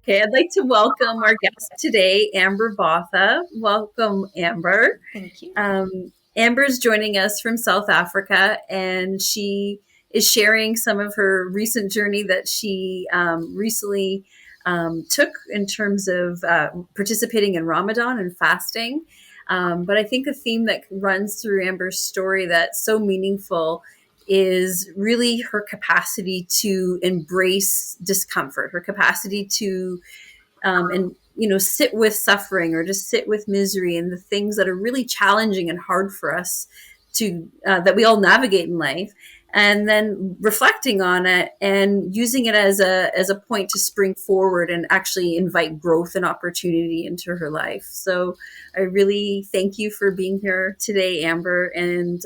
Okay, I'd like to welcome our guest today, Amber Botha. Welcome, Amber. Thank you. Amber is joining us from South Africa, and she is sharing some of her recent journey that she recently took in terms of participating in Ramadan and fasting. But I think a theme that runs through Amber's story that's so meaningful is really her capacity to embrace discomfort, her capacity to and sit with suffering or just sit with misery and the things that are really challenging and hard for us to that we all navigate in life, and then reflecting on it and using it as a point to spring forward and actually invite growth and opportunity into her life. So I really thank you for being here today, Amber, and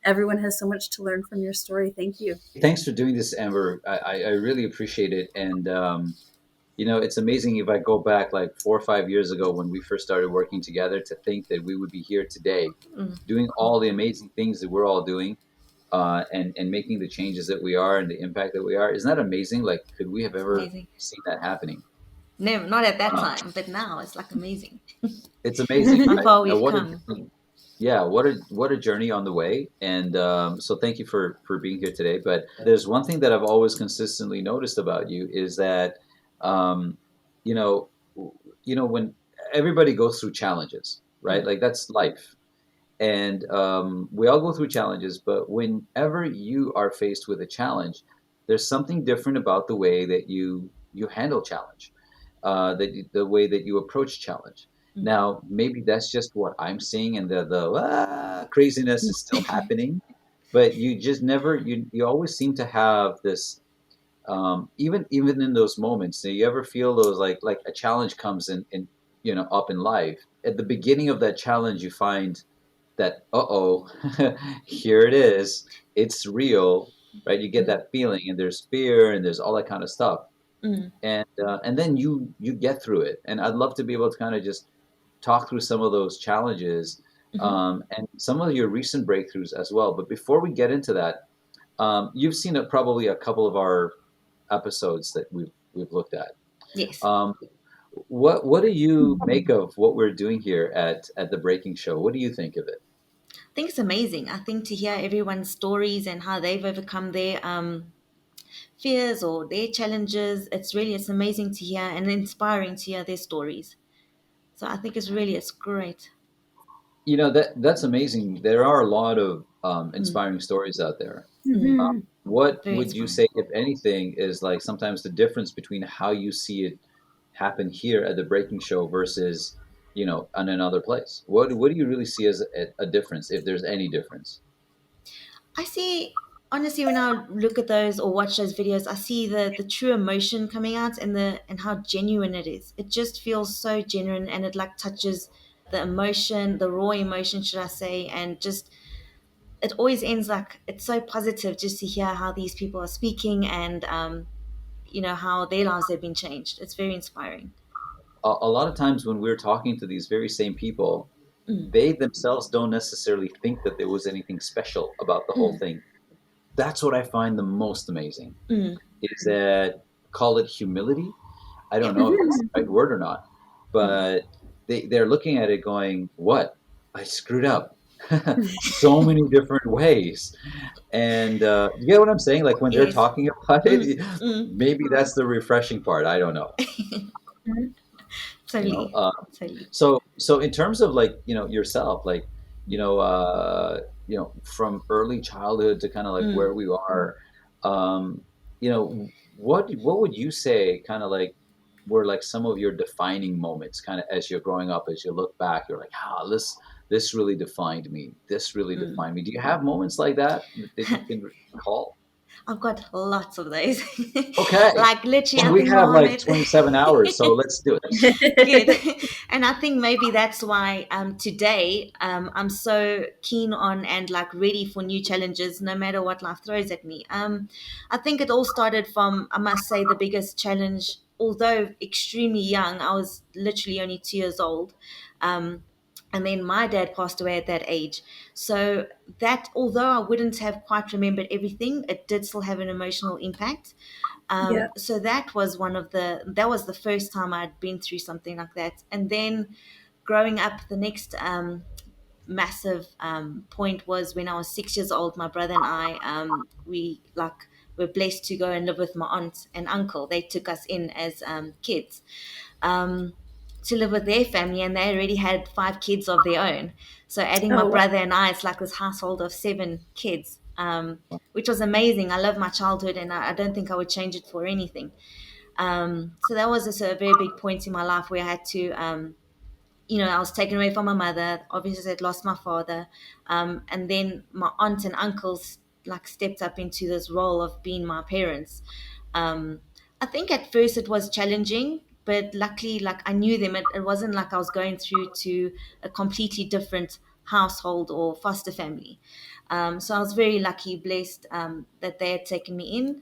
everyone has so much to learn from your story. Thank you. Thanks for doing this, Amber. I really appreciate it. And, it's amazing if I go back like 4 or 5 years ago when we first started working together to think that we would be here today Mm. doing all the amazing things that we're all doing and making the changes that we are and the impact that we are. Isn't that amazing? Like, could we have It's ever amazing. seen that happening? No, not at that Uh, time, but now it's like amazing. it's amazing, How right? far we've What a come. journey. Yeah, what a journey on the way. And so thank you for being here today. But there's one thing that I've always consistently noticed about you is that um, you know when everybody goes through challenges, right? Mm. Like that's life. And we all go through challenges, but whenever you are faced with a challenge, there's something different about the way that you handle challenge, the way that you approach challenge. Mm. Now, maybe that's just what I'm seeing, and the craziness is still happening, but you just never you always seem to have this. Even in those moments, do you ever feel those like a challenge comes in up in life? At the beginning of that challenge, you find that here it is, it's real, right? You get Mm. that feeling, and there's fear, and there's all that kind of stuff, Mm. and then you get through it. And I'd love to be able to kind of just talk through some of those challenges, Mhm. and some of your recent breakthroughs as well. But before we get into that, you've seen probably a couple of our episodes that we've looked at. Yes. um, what do you make of what we're doing here at the Breaking Show? What do you think of it? I think it's amazing. I think to hear everyone's stories and how they've overcome their fears or their challenges, it's amazing to hear and inspiring to hear their stories. So I think it's great. That's amazing. There are a lot of Mm. inspiring stories out there. Mm. What Very would you inspiring. say, if anything, is like sometimes the difference between how you see it happen here at the Breaking Show versus, on another place? What do you really see as a difference, if there's any difference? I see, honestly, when I look at those or watch those videos, I see the true emotion coming out and how genuine it is. It just feels so genuine and it like touches the emotion, the raw emotion, should I say, and just it always ends like it's so positive just to hear how these people are speaking and how their lives have been changed. It's very inspiring. A lot of times when we're talking to these very same people, Mm. they themselves don't necessarily think that there was anything special about the whole Mm. thing. That's what I find the most amazing, Mm. is that, call it humility. I don't Yep. know if that's the right word or not, Mm. but they're looking at it going, what? I screwed up so many different ways. And you get what I'm saying? Like when they're Yes. talking about Mm. it, Mm. maybe that's the refreshing part. I don't know. You know, Totally. Totally. so in terms of like yourself, like from early childhood to kind of like Mm. where we are, um, what would you say kind of like were like some of your defining moments, kind of as you're growing up, as you look back, you're like, this really defined me. This really Mm. defined me. Do you have moments like that that you can recall? I've got lots of those. Okay, Like literally, and I we think have like Mohammed. 27 hours, so let's do it. Good. And I think maybe that's why today I'm so keen on and like ready for new challenges no matter what life throws at me. I think it all started from, I must say, the biggest challenge, although extremely young. I was literally only 2 years old. Um, And then my dad passed away at that age. So that, although I wouldn't have quite remembered everything, it did still have an emotional impact. Yeah. So that was the first time I'd been through something like that. And then growing up, the next massive point was when I was 6 years old. My brother and I, we like were blessed to go and live with my aunt and uncle. They took us in as kids um, to live with their family, and they already had 5 kids of their own. So adding my Oh, wow. brother and I, it's like this household of 7 kids, which was amazing. I love my childhood, and I don't think I would change it for anything. So that was a very big point in my life where I had to I was taken away from my mother. Obviously, I'd lost my father, and then my aunt and uncles like stepped up into this role of being my parents. Um, I think at first it was challenging, but luckily, like I knew them. It wasn't like I was going through to a completely different household or foster family. So I was very lucky, blessed that they had taken me in.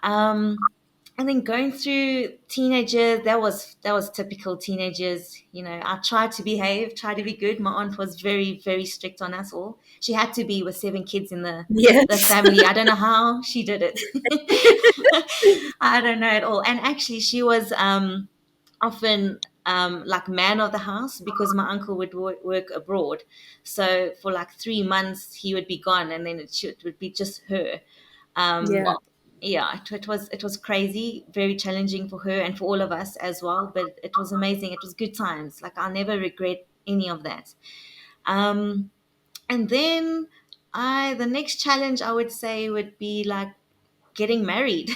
Um, and then going through teenagers, that was typical teenagers. I tried to behave, tried to be good. My aunt was very, very strict on us all. She had to be with 7 kids in the Yes. family. I don't know how she did it. I don't know at all. And actually, she was often like man of the house because my uncle would work abroad. So for like 3 months, he would be gone, and then it would be just her. Um, Yeah. yeah, it was crazy, very challenging for her and for all of us as well. But it was amazing. It was good times. Like I'll never regret any of that. Um, and then the next challenge I would say would be like getting married.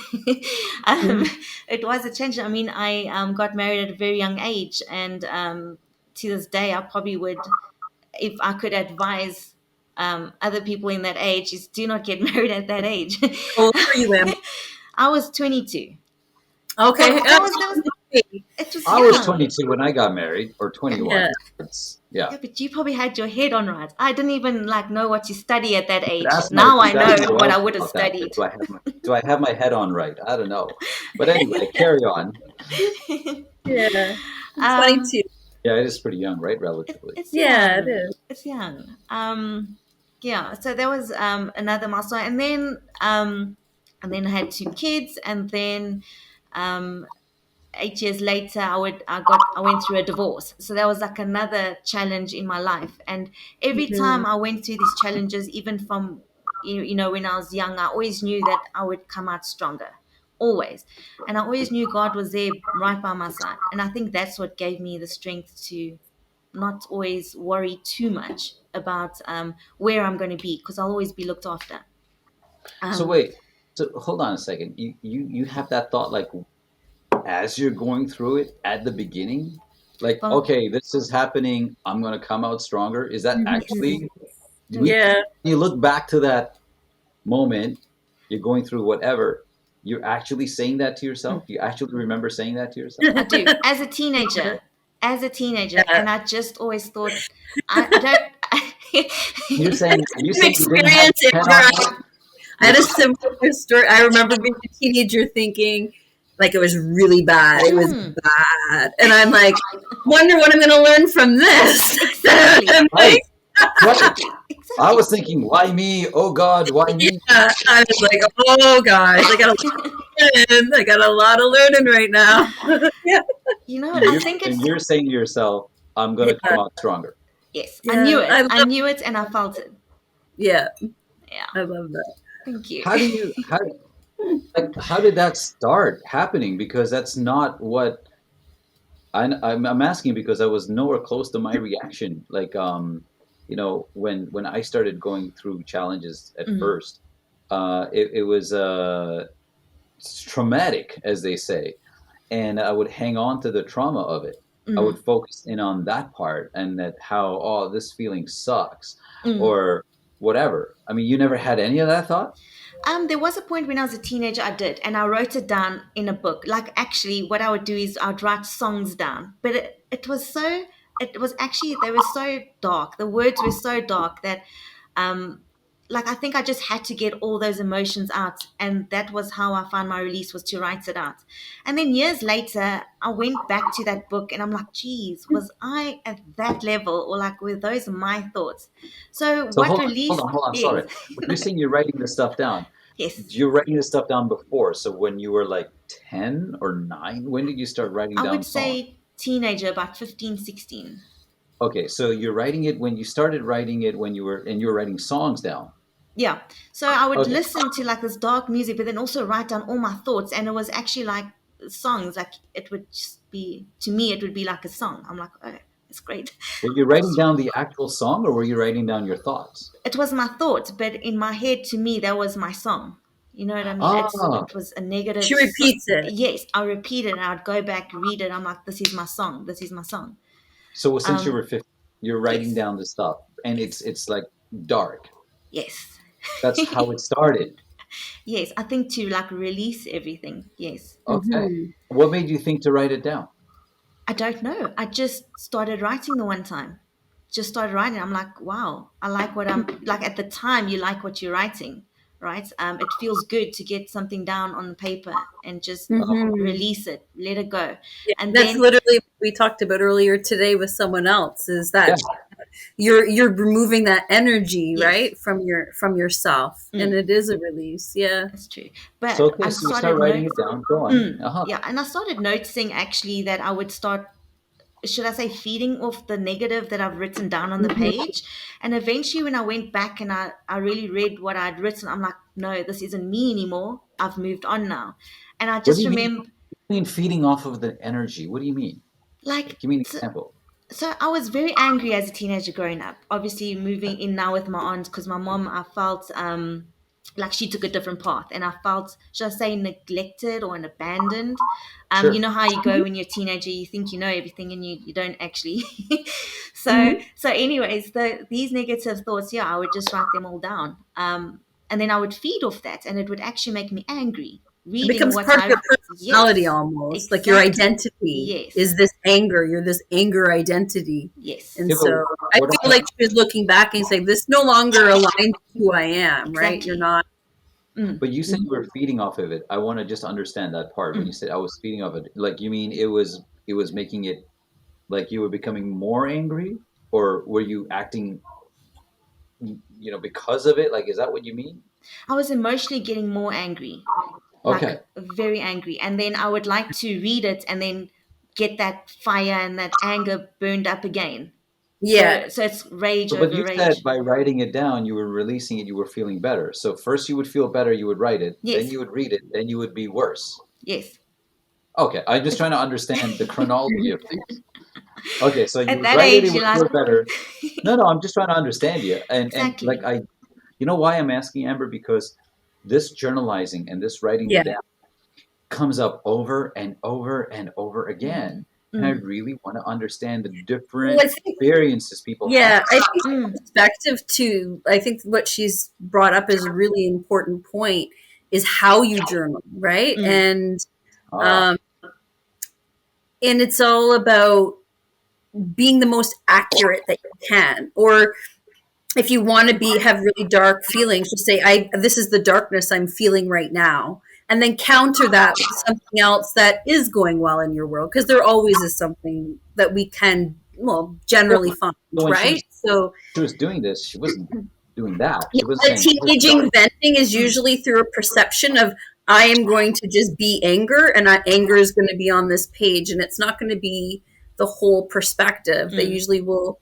um, Mm. it was a change. I mean, I got married at a very young age, and to this day, I probably would, if I could advise other people in that age, is do not get married at that age. How old were you, Amber? I was 22. Okay. That was it was I was young. 22 when I got married, or Yeah. 21. Yeah. Yeah, but you probably had your head on right. I didn't even like know what to study at that age. You Now I could ask my know what wife I would have about that. studied. Do I have my head on right? I don't know. But anyway, carry on. Yeah. um, 22. Yeah, it is pretty young, right? Relatively. it's Yeah, it young. is. It's young. Yeah. So there was another milestone, and then I had 2 kids, and then um, 8 years later I went through a divorce. So that was like another challenge in my life. And every Mhm. time I went through these challenges, even from when I was young, I always knew that I would come out stronger, always. And I always knew God was there right by my side, and I think that's what gave me the strength to not always worry too much about where I'm going to be, because I'll always be looked after. So um, wait. So hold on a second. You have that thought like as you're going through it at the beginning, like from okay, this is happening. I'm gonna come out stronger. Is that Yes. actually? We Yeah. you look back to that moment. You're going through whatever. You're actually saying that to yourself. You actually remember saying that to yourself. I do. As a teenager, Yeah. and I just always thought, I don't. You're saying you didn't have Experience, your head Amber. on I, right. I You're had a saying, similar story. I remember being a teenager thinking like it was really bad. It was Mm, bad. And I'm like, wonder what I'm going to learn from this. exactly, I'm right, like, right. I exactly. was thinking, why me? Oh God, why me? yeah. I was like, oh gosh, I got a lot of learning. I got a lot of learning right now. Yeah. You know what? And I you're, think and it's you're saying to yourself, I'm gonna Yeah. come out stronger. yes. I knew Yeah. it. I I love knew it, and I felt it. Yeah. Yeah. I love that. Thank you. How do you how did that start happening? Because that's not what I'm asking because I was nowhere close to my reaction. Like when I started going through challenges at Mm, first, it was traumatic, as they say, and I would hang on to the trauma of it. I would mm, focus in on that part and that how this feeling sucks mm. or whatever. I mean, you never had any of that thought? There was a point when I was a teenager I did, and I wrote it down in a book. Like actually, what I would do is I'd write songs down, but it was actually they were so dark. The words were so dark that um, like I think I just had to get all those emotions out, and that was how I found my release, was to write it out. And then years later I went back to that book and I'm like, geez, was I at that level, or like were those my thoughts? So So what released, hold on. yes. Sorry, when you're saying you're writing this stuff down, Yes, you're writing this stuff down before. So when you were like 10 or 9, when did you start writing I would down songs? say teenager, about 15, 16. Okay, so you're writing it when you started writing it when you were writing songs down. Yeah. So I would Okay, listen to like this dark music, but then also write down all my thoughts. And it was actually like songs. Like it would just be, to me, it would be like a song. I'm like, oh, it's great. were you writing down the actual song or were you writing down your thoughts? It was my thoughts, but in my head, to me, that was my song. You know what I mean? Ah, It was a negative. She repeats it. Yes, I repeat it and I'd go back, read it. I'm like, this is my song. This is my song. so since you Um, were 15, you're writing yes, down the stuff, and it's yes, it's like dark. yes. That's how it started. Yes, I think to like release everything. Yes. Okay, Hmm. what made you think to write it down? I don't know. I just started writing the one time. Just started writing. I'm like, wow, I like what I'm like. At the time, you like what you're writing, right? It feels good to get something down on the paper and just Hmm. release it, let it go. Yeah, And that's then, literally what we talked about earlier today with someone else. Is Yeah. that you're removing that energy, yes, right, from yourself, and mm, it is a release. Yeah. that's true. So But okay, I so you start started writing it down. Go on. Uh-huh. yeah, and I started noticing actually that I would start, should I say, feeding off the negative that I've written down on the Hmm. page. And eventually, when I went back and I really read what I'd written, I'm like, no, this isn't me anymore. I've moved on now. And I What do just you mean? remember, Feeding off of the energy? What do you mean? like, Like, give me an example. so I was very angry as a teenager growing up. Obviously, moving in now with my aunt, because my mom, I felt like she took a different path, and I felt, should I say, neglected or abandoned. You Sure. know how you go when you're a teenager, you think you know everything, and you don't actually. So Hmm. anyways, these negative thoughts, yeah, I would just write them all down, and then I would feed off that, and it would actually make me angry It reading becomes what part of your I. personality Yes, almost. Like your exactly. identity is Yes, this anger. You're this anger identity. yes, And Yeah, but so I what feel about? like she was looking back and saying, this no longer aligns with who I am, right? You're exactly. not. Mm, But you said you were Mhm. feeding off of it. I want to just understand that part. When you mm. said I was feeding off it, like you mean it was making it like you were becoming more angry, or were you acting, because of it? Like, is that what you mean? I was emotionally getting more angry, like Okay. very angry. And then I would like to read it and then get that fire and that anger burned up again. Yeah. So it's rage But over you said rage. by writing it down, you were releasing it, you were feeling better. So first you would feel better, you would write it, then Yes, you would read it, then you would be worse. yes. Okay, I'm just It's trying to understand the chronology of things. Okay, so you at would that write it, age it you're would like feel better. No, no, I'm just trying to understand you. And like exactly. you know why I'm asking, Amber? Because this journalizing and this writing it Yeah. down comes up over and over and over Mm, again. And I mm, really want to understand the Well, different I think, experiences people have. yeah, I think mm, perspective too. I think what she's brought up is a really important point is how you journal, right? mm, Ah, Um, and it's all about being the most accurate that you can. Or if you want to be have really dark feelings, just say, I this is the darkness I'm feeling right now. And then counter that with something else that is going well in your world. Because there always is something that we can, well, yeah. generally find, So when right? So she was doing this, she wasn't doing that. yeah, She wasn't the saying this is teenaging dark. venting is mm, usually through a perception of I am going to just be anger, and that anger is going to be on this page, and it's not going to be the whole perspective. They mm. usually will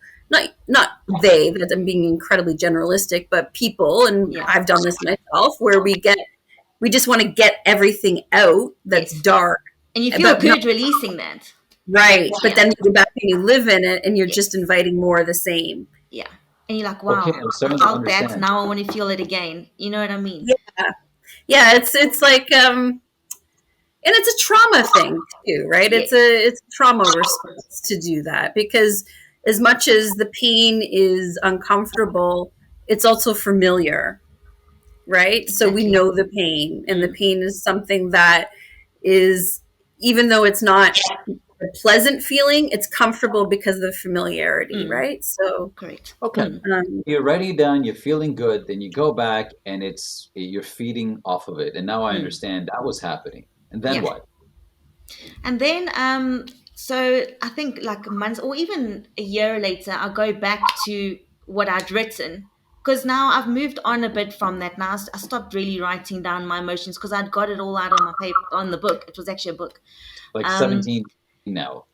not they that I'm being incredibly generalistic, but people, and Yeah. I've done this myself, where we just want to get everything out that's Yes. dark, And you feel but not good releasing that. right. But Yeah. then you go back and you live in it, and you're just Yes. inviting more of the same. Yeah. And you're like, Okay, wow, I'm I starting to felt that. understand. Now I want to feel it again. You know what I mean? Yeah, yeah. It's like and it's a trauma thing too, right? Yeah. It's a trauma response to do that because as much as the pain is uncomfortable, it's also familiar, right? So we Exactly. know the pain, and the Mm. pain is something that is, even though it's not a pleasant feeling. It's comfortable because of the familiarity, Mm, right? So, correct. Okay. Mm, um, You're writing down, you're feeling good, then you go back and you're feeding off of it. And now I mm, understand that was happening. And then yeah. what? And then, so I think like months or even a year later, I'll go back to what I'd written because now I've moved on a bit from that. Now I stopped really writing down my emotions because I'd got it all out on my paper on the book. It was actually a book. Like Um, 17 now.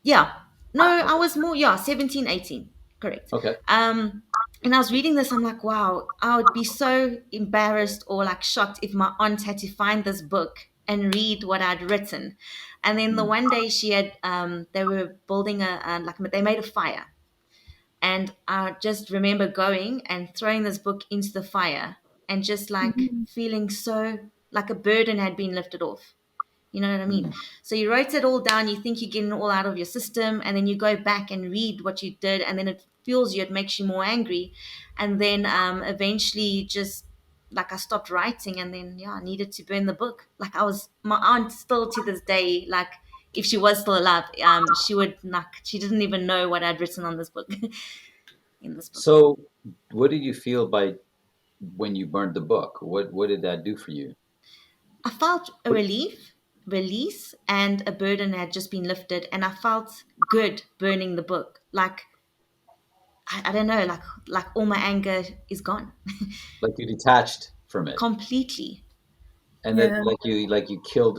yeah, no, I Okay. was more, yeah, 17, 18, correct. Okay. Um, and I was reading this, I'm like, wow, I would be so embarrassed or like shocked if my aunt had to find this book and read what I'd written. And then the Mm, one day she had, they were building like they made a fire. And I just remember going and throwing this book into the fire and just like mhm, feeling so like a burden had been lifted off. You know what I mean? mm. So you write it all down, you think you're getting it all out of your system, and then you go back and read what you did, and then it fuels you, it makes you more angry. And then eventually, just like I stopped writing, and then, yeah, I needed to burn the book. Like my aunt still to this day, like if she was still alive, she would not, she didn't even know what I'd written on this book, in this book. So what did you feel by when you burned the book? What did that do for you? I felt a What, release, and a burden had just been lifted, and I felt good burning the book. Like I don't know, like all my anger is gone like you detached from it, completely. and that yeah,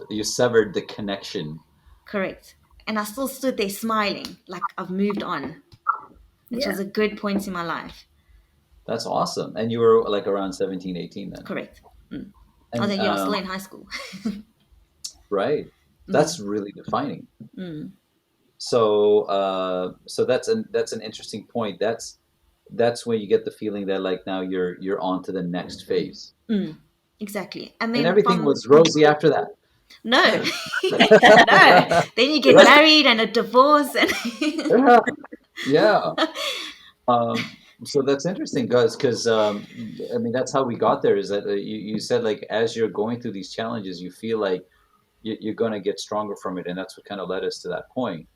you severed the connection. Correct. And I still stood there smiling, like I've moved on, which yeah, was a good point in my life. That's awesome. And you were like around 17, 18 then. Correct. Mm. I was And like, yeah, still in high school. right. Mm, That's really defining. mm, So that's an interesting point. That's when you get the feeling that like now you're on to the next phase. mm. Exactly. And And then everything from was rosy after that. no, no, then you get Right? married and a divorce and Yeah. Yeah. So that's interesting, guys, because I mean that's how we got there. Is that you said like as you're going through these challenges, you feel like you're going to get stronger from it, and that's what kind of led us to that point.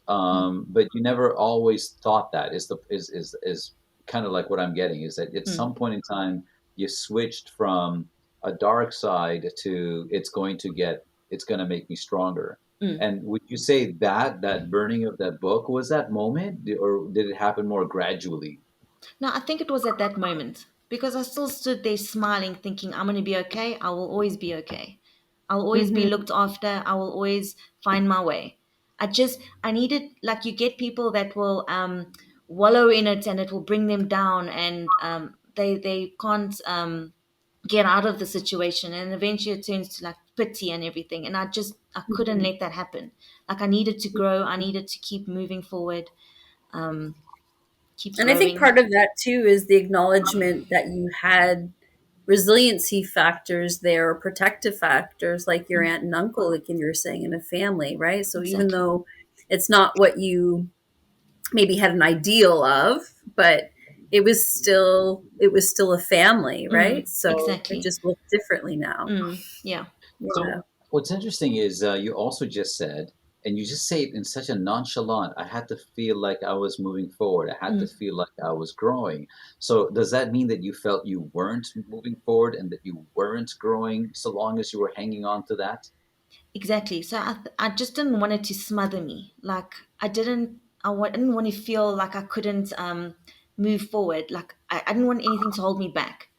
But you never always thought that is kind of like what I'm getting is that at Mm, some point in time you switched from a dark side to it's going to make me stronger. mm. And would you say that that burning of that book was that moment, or did it happen more gradually? No, I think it was at that moment because I still stood there smiling, thinking, I'm going to be okay. I will always be okay. I'll always be hmm, looked after. I will always find my way. I needed, like, you get people that will wallow in it and it will bring them down and they can't get out of the situation. And eventually it turns to like pity and everything. And I couldn't hmm. let that happen. Like, I needed to grow. I needed to keep moving forward, keep And I think growing. part of that too is the acknowledgement that you had resiliency factors there, or protective factors like your Mm, aunt and uncle, like you were saying, in a family, right? So even exactly. though it's not what you maybe had an ideal of, but it was still a family, right? So it Exactly. just looks differently now. Yeah. So Yeah. what's interesting is you also just said, and you just say it in such a nonchalant. I had to feel like I was moving forward. I had to Mm, feel like I was growing. So does that mean that you felt you weren't moving forward and that you weren't growing so long as you were hanging on to that? exactly. So I just didn't want it to smother me. Like I didn't want to feel like I couldn't move forward. Like I didn't want anything to hold me back.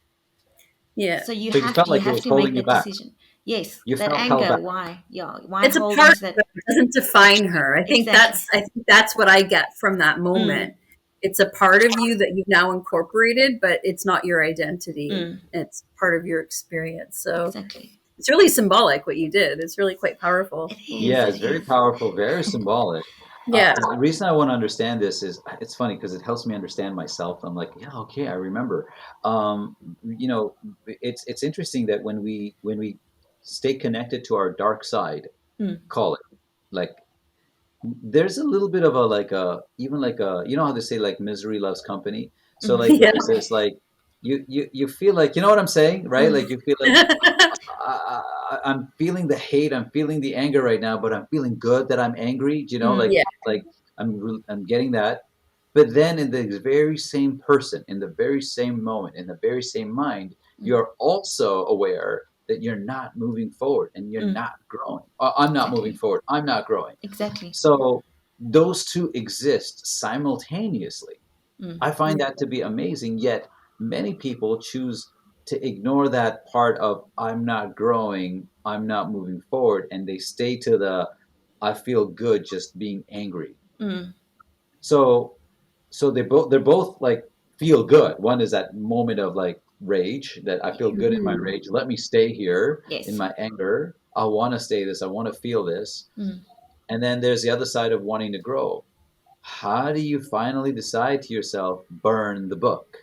Yeah. So So you felt you like it have was to make holding you that back. decision. Yes, You that felt held anger. back. Why? Yeah. Why It's a hold part on of to that? her. It doesn't define her. Exactly. I think that's what I get from that Mm, moment. It's a part of you that you've now incorporated, but it's not your identity. mm, It's part of your experience. So exactly. it's really symbolic what you did. It's really quite powerful. It is. Yeah, It it's very is. powerful, very symbolic. Yeah. The reason I want to understand this is it's funny because it helps me understand myself. I'm like, yeah, okay, I remember. You know, it's interesting that when we stay connected to our dark side, Mm. call it like there's a little bit of a like a even like a you know how they say like misery loves company. So like Yeah. there's this like you feel like you know what I'm saying, right? Mm. Like you feel like I'm feeling the hate, I'm feeling the anger right now, but I'm feeling good that I'm angry. You know, Mm, Yeah. like I'm getting that. But then in the very same person, in the very same moment, in the very same mind, mm, you're also aware that you're not moving forward and you're mm. not growing. I'm not moving Exactly. forward. I'm not growing. Exactly. So those two exist simultaneously. Mm, I find that to be amazing, yet many people choose to ignore that part of I'm not growing, I'm not moving forward, and they stay to the I feel good just being angry. mm. So they're both like feel good. One is that moment of like rage that I feel good in my Mhm. rage. Let me stay here in Yes. my anger. I want to stay this. I want to feel this. Mm. And then there's the other side of wanting to grow. How do you finally decide to yourself, burn the book?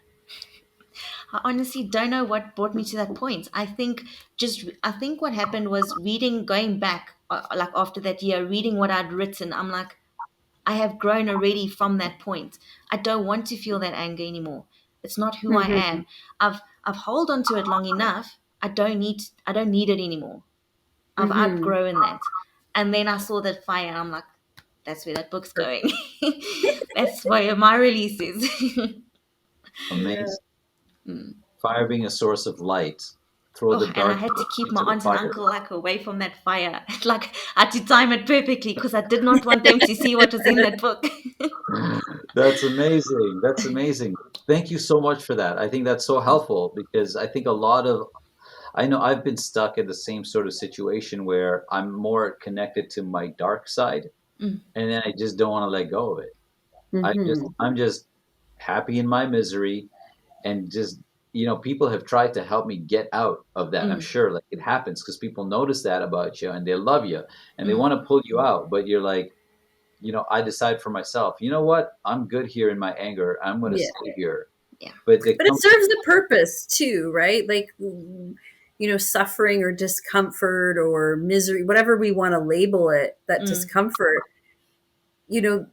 I honestly don't know what brought me to that point. I think what happened was reading, going back, like after that year, reading what I'd written. I'm like, I have grown already from that point. I don't want to feel that anger anymore. It's not who I Mhm. am. I've held on to it long enough. I don't need it anymore. I've Mhm. outgrown that. And then I saw that fire and I'm like, that's where that book's going. That's where my release is. Yeah. Amazing. Mm. Fire being a source of light. Throw the Oh, and I dark had to book keep my into the aunt and fire. uncle like away from that fire. Like I had to time it perfectly because I did not want them to see what was in that book. That's amazing. That's amazing. Thank you so much for that. I think that's so helpful because I think a lot of I know I've been stuck in the same sort of situation where I'm more connected to my dark side Mm, and then I just don't want to let go of it. Mhm. I'm just happy in my misery and just people have tried to help me get out of that. I'm mm, sure like it happens because people notice that about you and they love you and they mm. want to pull you out, but you're like, I decide for myself, you know what? I'm good here in my anger. I'm going to Yeah. stay here. Yeah. But it But it comes, serves a purpose too, right? Like, suffering or discomfort or misery, whatever we want to label it, that Mm, discomfort, you know,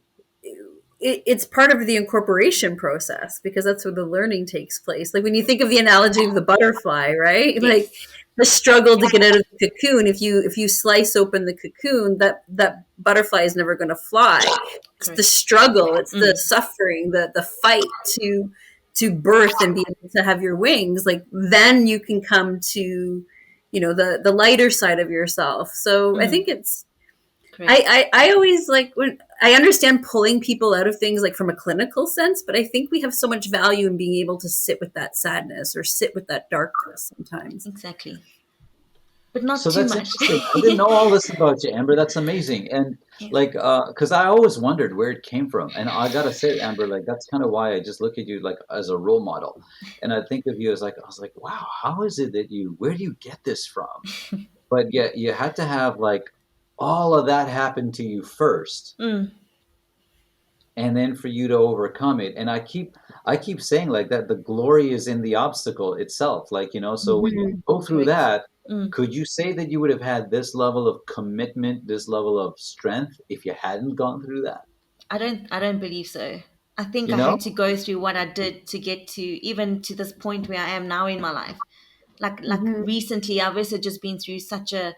it's part of the incorporation process because that's where the learning takes place. Like when you think of the analogy of the butterfly, right? Like yes. the struggle to get out of the cocoon. If you slice open the cocoon, that butterfly is never going to fly. It's the Correct. struggle. It's the Mm, suffering. The fight to birth and be able to have your wings. Like then you can come to the lighter side of yourself. So I mm, think it's correct. I always like when I understand pulling people out of things like from a clinical sense, but I think we have so much value in being able to sit with that sadness or sit with that darkness sometimes. Exactly. But not so too that's much. interesting. I didn't know all this about you, Amber. That's amazing. And Yeah. like, because I always wondered where it came from. And I gotta say, Amber, like that's kind of why I just look at you like as a role model. And I think of you as like, I was like, wow, how is it that where do you get this from? But yet you had to have like all of that happen to you first Mm, and then for you to overcome it. And I keep saying like that the glory is in the obstacle itself, like so when you Mm-hmm. go through correct. that, Mm. could you say that you would have had this level of commitment, this level of strength if you hadn't gone through that? I don't believe so. I think you I had know to go through what I did to get to even to this point where I am now in my life. Like Mm-hmm. recently I've also just been through such a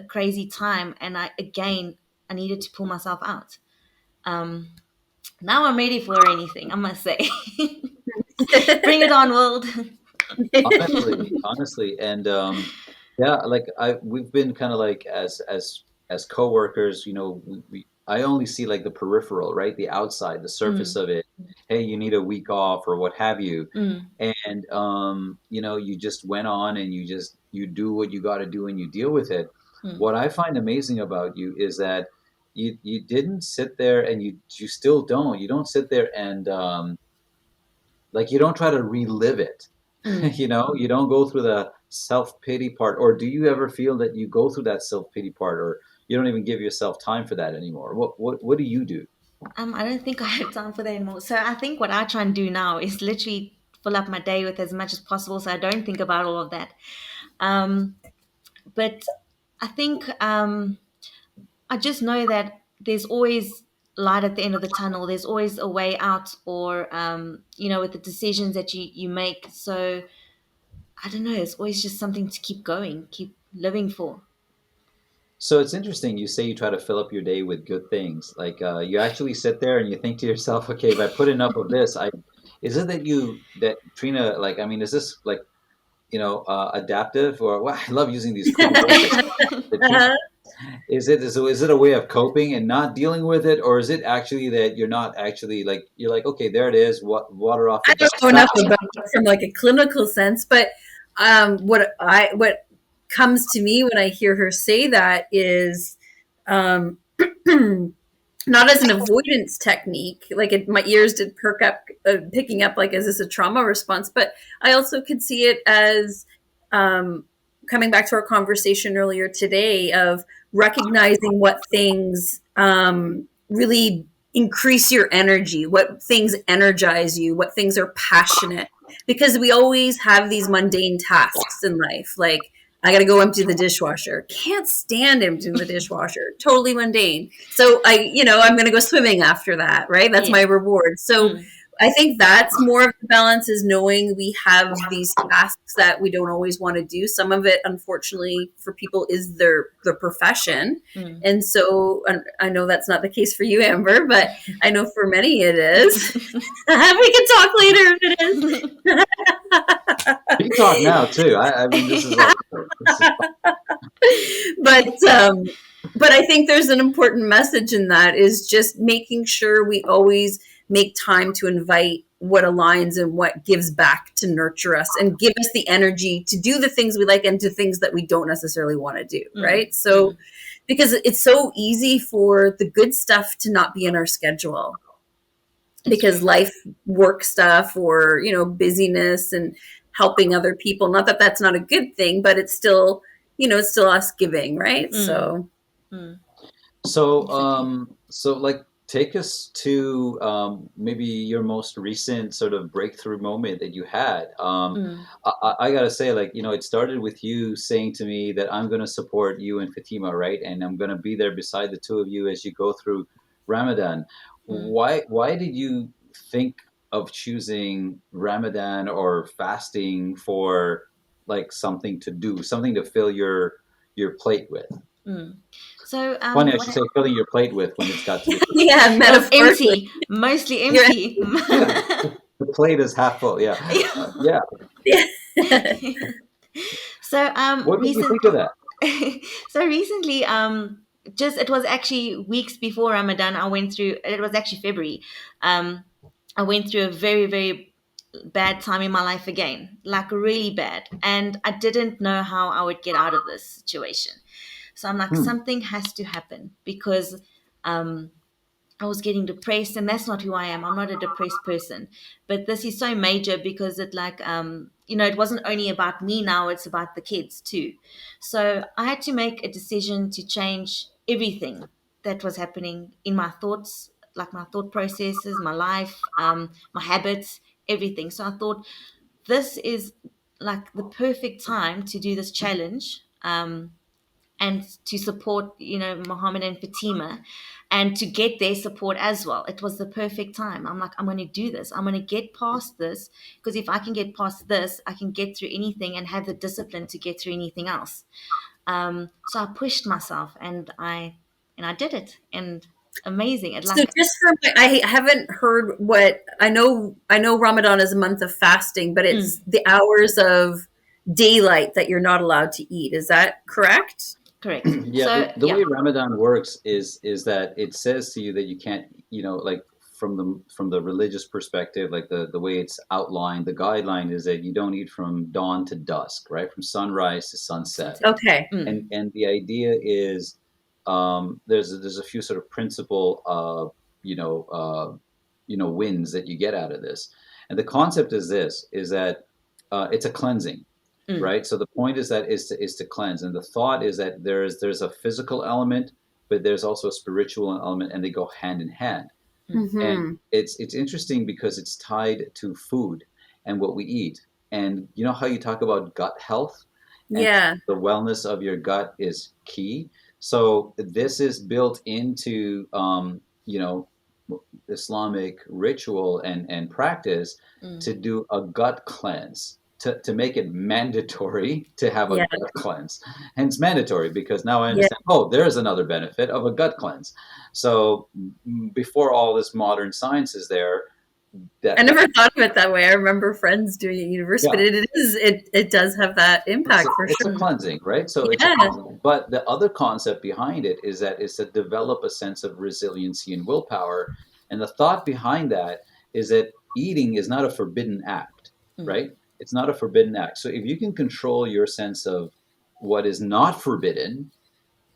crazy time and I needed to pull myself out. Um Now I'm ready for anything, I must say. Bring it on, world. Honestly, and yeah, like we've been kind of like as coworkers, I only see like the peripheral, right? The outside, the surface Mm, of it. Hey, you need a week off or what have you. mm, And you just went on and you do what you got to do and you deal with it. mm, What I find amazing about you is that you didn't sit there and you still don't. You don't sit there and like you don't try to relive it. mm. You don't go through the self-pity part, or do you ever feel that you go through that self-pity part, or you don't even give yourself time for that anymore? What do you do? I don't think I have time for that anymore. So I think what I try and do now is literally fill up my day with as much as possible so I don't think about all of that. Um, but I think I just know that there's always light at the end of the tunnel. There's always a way out, or with the decisions that you make. So I don't know. It's always just something to keep going. living for. So it's interesting. You say you try to fill up your day with good things. Like you actually sit there and you think to yourself, okay, if I put enough of this, I is it that you that Trina like? I mean, is this like adaptive or well, I love using these cool words like the Trina. Uh-huh. Is it a way of coping and not dealing with it, or is it actually that you're not actually like you're like okay, there it is, water off the I duck. don't know enough about it from like a clinical sense, but what comes to me when I hear her say that is um, not as an avoidance technique. Like my ears did perk up, picking up like, is this a trauma response? But I also could see it as um, coming back to our conversation earlier today of recognizing what things really increase your energy, what things energize you, what things are passionate. Because we always have these mundane tasks in life, like I got to go empty the dishwasher. Can't stand emptying the dishwasher. Totally mundane. So I'm going to go swimming after that, right? That's Yeah. my reward. So Mm. I think that's more of the balance is knowing we have these tasks that we don't always want to do. Some of it, unfortunately, for people is their profession. Mm. And so I know that's not the case for you, Amber, but I know for many it is. We can talk later if it is. We can talk now too. I mean, this is all good. This is but but I think there's an important message in that is just making sure we always make time to invite what aligns and what gives back to nurture us and give us the energy to do the things we like and to things that we don't necessarily want to do, Mm. right? So because it's so easy for the good stuff to not be in our schedule It's because true. life work stuff or busyness and helping other people, not that that's not a good thing, but it's still us giving, right? Mm. So Mm. So, Exactly. like, take us to maybe your most recent sort of breakthrough moment that you had. Mm. I gotta say, like, it started with you saying to me that I'm gonna support you and Fatima, right? And I'm gonna be there beside the two of you as you go through Ramadan. Mm. Why did you think of choosing Ramadan or fasting for like something to do, something to fill your plate with? Mm. So Funny, I what should say filling your plate with when it's got to do. yeah, well, metaphorically. empty, mostly You're empty. Yeah, the plate is half full. Yeah, yeah. yeah. So What made you think of that? so recently just it was actually weeks before Ramadan. I went through, it was actually February. I went through a very, very bad time in my life again, like really bad, and I didn't know how I would get out of this situation. So I'm like, Hmm. something has to happen because um I was getting depressed, and that's not who I am. I'm not a depressed person. But this is so major because it like it wasn't only about me now, it's about the kids too. So I had to make a decision to change everything that was happening in my thoughts, like my thought processes, my life, my habits, everything. So I thought this is like the perfect time to do this challenge. And to support, Mohammed and Fatima, and to get their support as well. It was the perfect time. I'm like, I'm going to do this. I'm going to get past this, because if I can get past this, I can get through anything and have the discipline to get through anything else. So I pushed myself, and I did it, and amazing. It So like, just for I haven't heard what I know Ramadan is a month of fasting, but it's mm, the hours of daylight that you're not allowed to eat. Is that correct? correct. Yeah, So the yeah, way Ramadan works is that it says to you that you can't, like from the religious perspective, like the way it's outlined, the guideline is that you don't eat from dawn to dusk, right? From sunrise to sunset. sunset. Okay. Mm, And the idea is there's a few sort of principal wins that you get out of this, and the concept is this is that it's a cleansing, mm, right? So the point is that is to cleanse, and the thought is that there's a physical element, but there's also a spiritual element, and they go hand in hand. mm, And Hmm. it's interesting because it's tied to food and what we eat. And you know how you talk about gut health, and Yeah. the wellness of your gut is key. So this is built into Islamic ritual and practice mm, to do a gut cleanse. to make it mandatory to have a Yeah. gut cleanse. Hence mandatory, because now I Yeah. understand, oh, there's another benefit of a gut cleanse. So before all this modern science is there, I that never thought of it that way. I remember friends doing it at university, but yeah, it does have that impact for it's a sure. Mm. cleansing, right? So it's a Yeah. cleansing. But the other concept behind it is that it's to develop a sense of resiliency and willpower. And the thought behind that is that eating is not a forbidden act, Mm. right? It's not a forbidden act. So if you can control your sense of what is not forbidden,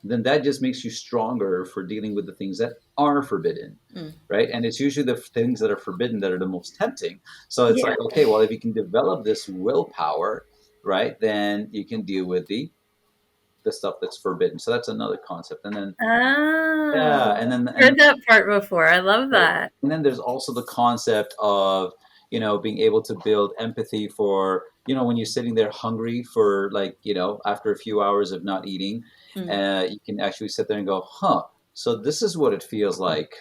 then that just makes you stronger for dealing with the things that are forbidden, Mm. right? And it's usually the things that are forbidden that are the most tempting. So it's Yeah. like, okay, well, if you can develop this willpower, right, then you can deal with the stuff that's forbidden. So that's another concept. And then yeah, Oh, and then heard that part before. I love right. that. And then there's also the concept of, being able to build empathy for, when you're sitting there hungry for, like, after a few hours of not eating, Mm. you can actually sit there and go, huh, so this is what it feels like,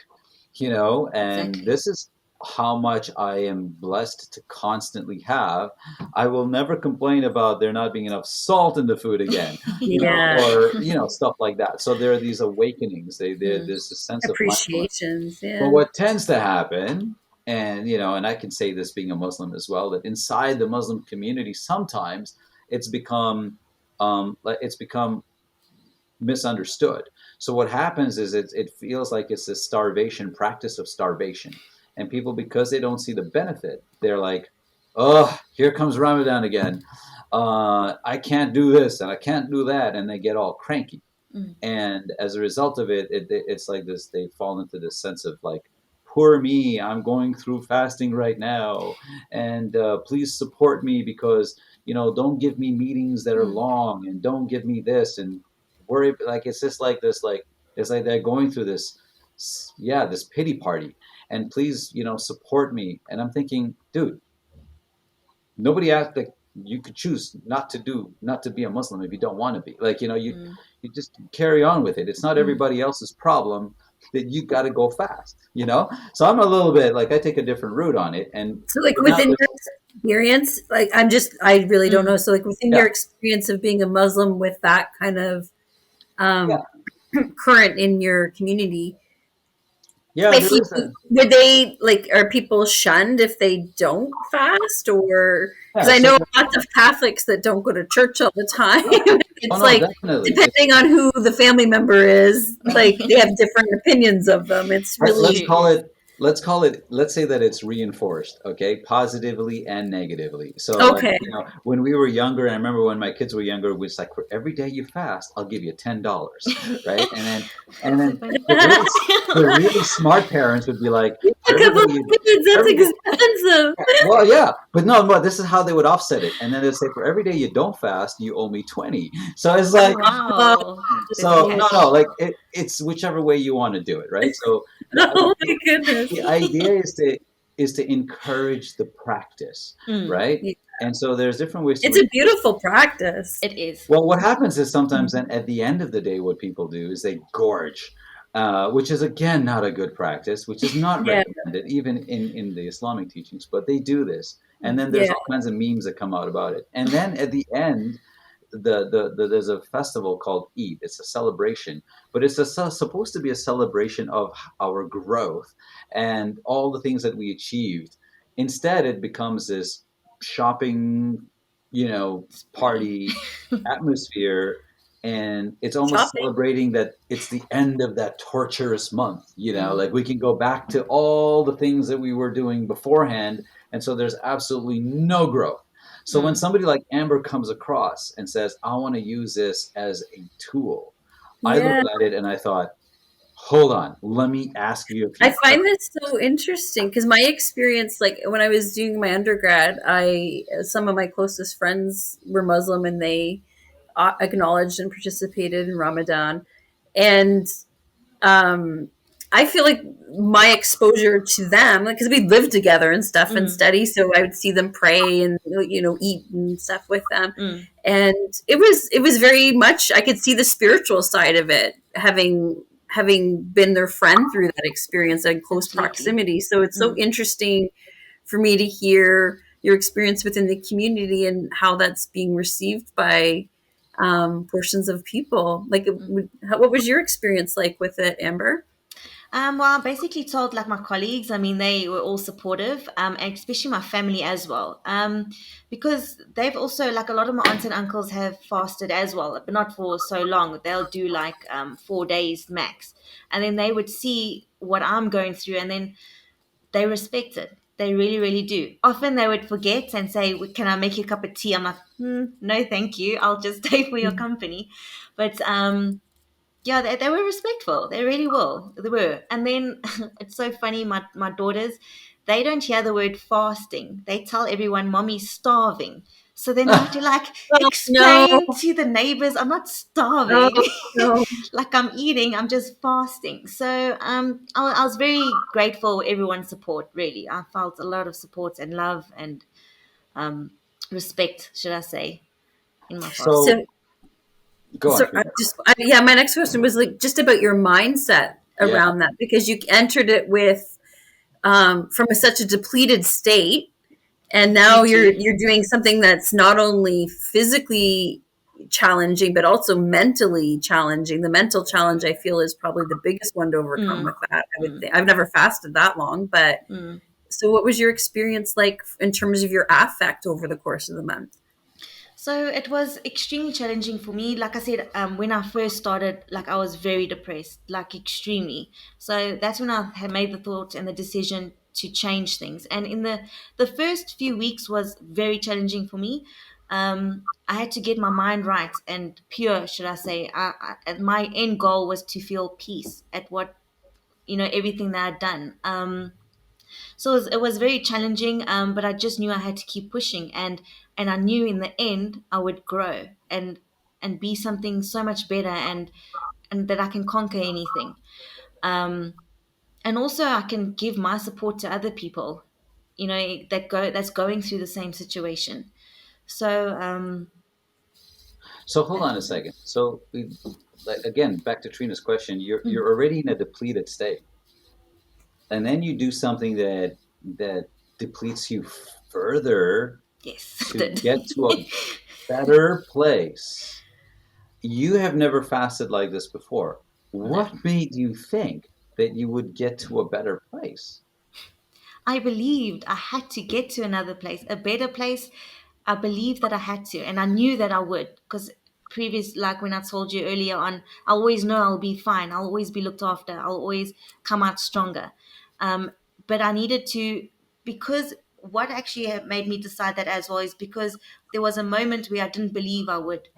and Exactly. this is how much I am blessed to constantly have. I will never complain about there not being enough salt in the food again, Yeah. or, stuff like that. So there are these awakenings. Mm. There's a sense of mindfulness. Appreciations. But Yeah. what tends to happen, and and I can say this being a Muslim as well, that inside the Muslim community, sometimes it's become it's become misunderstood. So what happens is it feels like it's a starvation practice of starvation, and people, because they don't see the benefit, they're like, "Oh, here comes Ramadan again. I can't do this and I can't do that," and they get all cranky. Mm. And as a result of it's like this, they fall into this sense of like, poor me, I'm going through fasting right now, and please support me, because don't give me meetings that are Mm. long, and don't give me this, and worry, like, it's just like this, like, it's like they're going through this, yeah, this pity party, and please, support me. And I'm thinking, dude, nobody asked, like, you could choose not to be a Muslim if you don't want to be, like, Mm. you just carry on with it. It's not Mm. everybody else's problem that you got to go fast. So I'm a little bit like, I take a different route on it, and So, like but now within your there's experience, like I really don't know. Mm. So, like within yeah, your experience of being a Muslim with that kind of yeah, um, current in your community, yeah, if there you is a would they like are people shunned if they don't fast, or because yeah. I So know lots of Catholics that don't go to church all the time. oh It's no, like definitely. depending on who the family member is, like they have different opinions of them. It's That's Let's really true. call it, let's say that it's reinforced, okay, positively and negatively. So, like, okay. when we were younger, and I remember when my kids were younger, it was like, for every day you fast, I'll give you $10, right? And That's so then funny. the really smart parents would be like, A for every couple day of you kids, for that's every day expensive. well, yeah, but no, no, this is how they would offset it, and then they'd say, for every day you don't fast, you owe me 20. So it's Oh like, Oh, wow. Good so no, no, catch. like, it's whichever way you want to do it, right? So the oh idea, my goodness. the idea is to encourage the practice, Mm. right? Yeah. And so there's different ways to It's a beautiful practice. It is. well, what happens is sometimes then at the end of the day, what people do is they gorge, which is again not a good practice, which is not Yeah. recommended even in the Islamic teachings, but they do this. And Mm. then there's Yeah. all kinds of memes that come out about it. And then at the end, there's a festival called Eid. It's a celebration, but it's supposed to be a celebration of our growth and all the things that we achieved. Instead, it becomes this shopping, Spree. party atmosphere, and it's almost Shopping. celebrating that it's the end of that torturous month, Mm. like we can go back to all the things that we were doing beforehand, and so there's absolutely no growth. So when Mm. somebody like Amber comes across and says, I want to use this as a tool, I Yeah. looked at it and I thought, hold on, let me ask you a I few find questions. this so interesting because my experience, like when I was doing my undergrad, some of my closest friends were Muslim and they acknowledged and participated in Ramadan, and um, I feel like my exposure to them, because we lived together and stuff and Mm. study, so I would see them pray and eat and stuff with them, Mm. and it was very much I could see the spiritual side of it, having been their friend through that experience in close Absolutely. proximity. So it's so Mm. interesting for me to hear. your experience within the community and how that's being received by portions of people. Like, what was your experience like with it, Amber? Well, I basically told like my colleagues. I mean, they were all supportive, and especially my family as well, because they've also like a lot of my aunts and uncles have fasted as well, but not for so long. They'll do like 4 days max, and then they would see what I'm going through, and then they respect it. They really, really do. Often they would forget and say, "Can I make you a cup of tea?" I'm like, "No, thank you. I'll just stay for your company." But yeah, they were respectful. They really will. They were. And then it's so funny, my daughters, they don't hear the word fasting. They tell everyone, Mommy's starving. So then I have to like Oh no! explain to the neighbors, I'm not Oh starving. no! Like I'm eating, I'm just fasting. So I was very grateful for everyone's support, really. I felt a lot of support and love and um, respect, should I say, in my fasting. So So, go on, so Trina. yeah, my next question was like just about your mindset Yeah. around that, because you entered it with from such a depleted state, and now you're Hugely. you're doing something that's not only physically challenging but also mentally challenging. The mental challenge, I feel, is probably the biggest one to overcome Mm, with that. I would mm, think. I've never fasted that long, but mm. so what was your experience like in terms of your affect over the course of the month? So it was extremely challenging for me. Like I said, when I first started, like I was very depressed, like extremely. So that's when I had made the thought and the decision to change things. And in the first few weeks was very challenging for me. I had to get my mind right and pure, should I say. My end goal was to feel peace at what everything that I'd done. So it was very challenging, but I just knew I had to keep pushing, and I knew in the end I would grow and be something so much better, and that I can conquer anything. Um, and also I can give my support to other people, that's going through the same situation. So So hold that on a was it. second. So like, again, back to Trina's question. Mm, You're already in a depleted state, and then you do something that depletes you further yes, to did. get to a better place. You have never fasted like this before. No. What made you think that you would get to a better place? I believed I had to get to another place, a better place. I believed that I had to, and I knew that I would, because previous, like when I told you earlier on, I always know I'll be fine. I'll always be looked after. I'll always come out stronger. But I needed to, because what actually had made me decide that as well is because there was a moment where I didn't believe I would,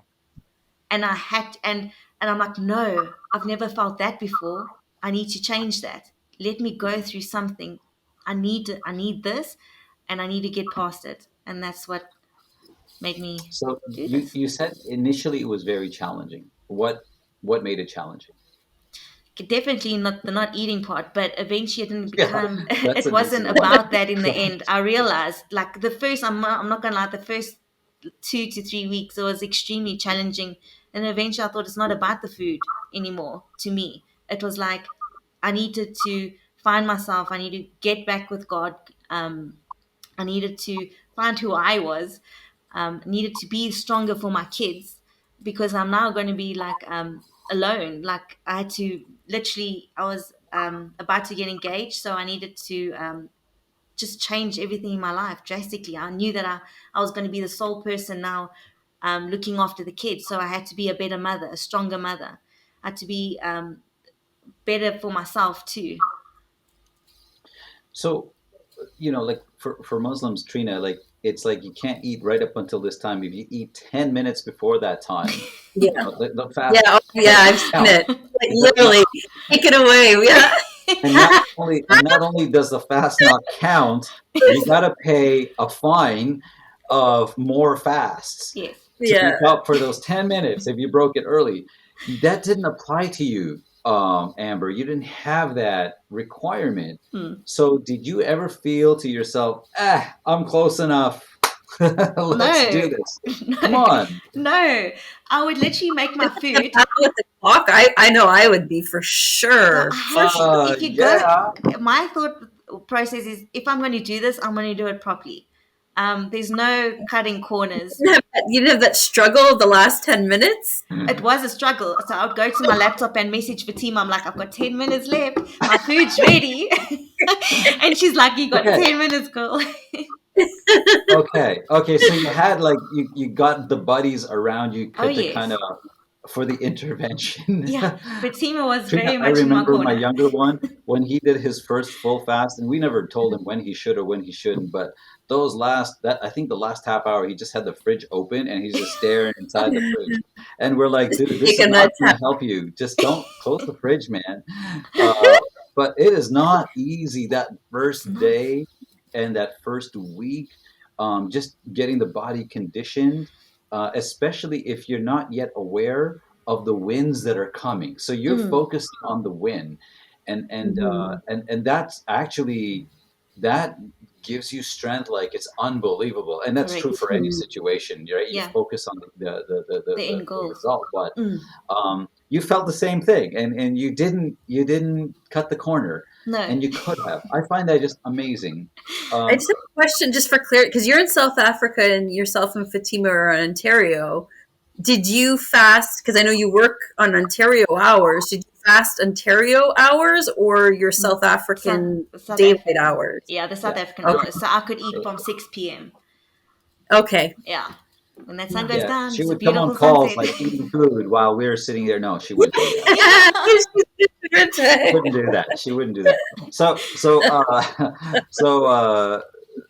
and I had and I'm like, no, I've never felt that before. I need to change that. Let me go through something. I need this, and I need to get past it, and that's what made me So do you this. you said initially it was very challenging. What made it challenging? Definitely not the not eating part, but eventually it didn't Yeah, become that's it an wasn't easy one. about that in the Right. end. I realized like the first I'm not gonna lie, the first 2 to 3 weeks it was extremely challenging, and eventually I thought it's not about the food anymore. To me it was like I needed to find myself. I needed to get back with God. I needed to find who I was. Needed to be stronger for my kids, because I'm now going to be like alone. Like I had to literally, I was about to get engaged, so I needed to just change everything in my life drastically. I knew that I was going to be the sole person now looking after the kids, so I had to be a better mother, a stronger mother. I had to be better for myself too. So, like for Muslims, Trina, like it's like you can't eat right up until this time. If you eat 10 minutes before that time, Yeah, the yeah, fast oh, yeah. doesn't I've seen count. it. Like It does not. literally, take it away. And not Yeah. only does the fast not count, you got to pay a fine of more fasts Yes. to Yeah. make up for those 10 minutes if you broke it early. That didn't apply to you, Amber. You didn't have that requirement. Hmm. So did you ever feel to yourself, I'm close enough. Let's do No, this. Come no, on. no. I would literally make my food. How with the clock, I know I would be for No, I sure. had to. If you go, Yeah. my thought process is if I'm going to do this, I'm going to do it properly. There's no cutting corners. You didn't have that struggle of the last 10 minutes? It was a struggle. So I would go to my laptop and message Fatima. I'm like, I've got 10 minutes left. My food's ready. And she's like, you got Okay. 10 minutes, girl. Okay. So you had like you got the buddies around you Oh, to kind yes. of for the intervention. Yeah. Fatima was Yeah, very I much in my remember my corner. younger one when he did his first full fast, and we never told him when he should or when he shouldn't. But those last that I think the last half hour, he just had the fridge open and he's just staring inside the fridge, and we're like, dude, this is Taking not that going time. to help you. Just don't close the fridge, man. Uh, but it is not easy that It's first not. day and that first week, just getting the body conditioned, especially if you're not yet aware of the wins that are coming. So you're Mm, focusing on the win, Mhm. and that's actually that gives you strength like it's unbelievable, and that's true correct. for any Mhm. situation, right? You Yeah. focus on The end the goals. result, but Mm, you felt the same thing, and you didn't cut the corner, no. and you could have. I find that just amazing. I Um, just have a question just for clarity, because you're in South Africa and yourself and Fatima are in Ontario. Did you fast? Because I know you work on Ontario hours. Did you fast Ontario hours or your Mm. South South, African South daylight African. hours? Yeah, the South yeah, African yeah, Okay. hours. So I could eat yeah. from 6 p.m. Okay. Yeah. When that sun goes Yeah, down, she it's a would come on beautiful calls sunset. like eating food while we were sitting there. No, she wouldn't do that. Good day. Wouldn't do that. She wouldn't do that. So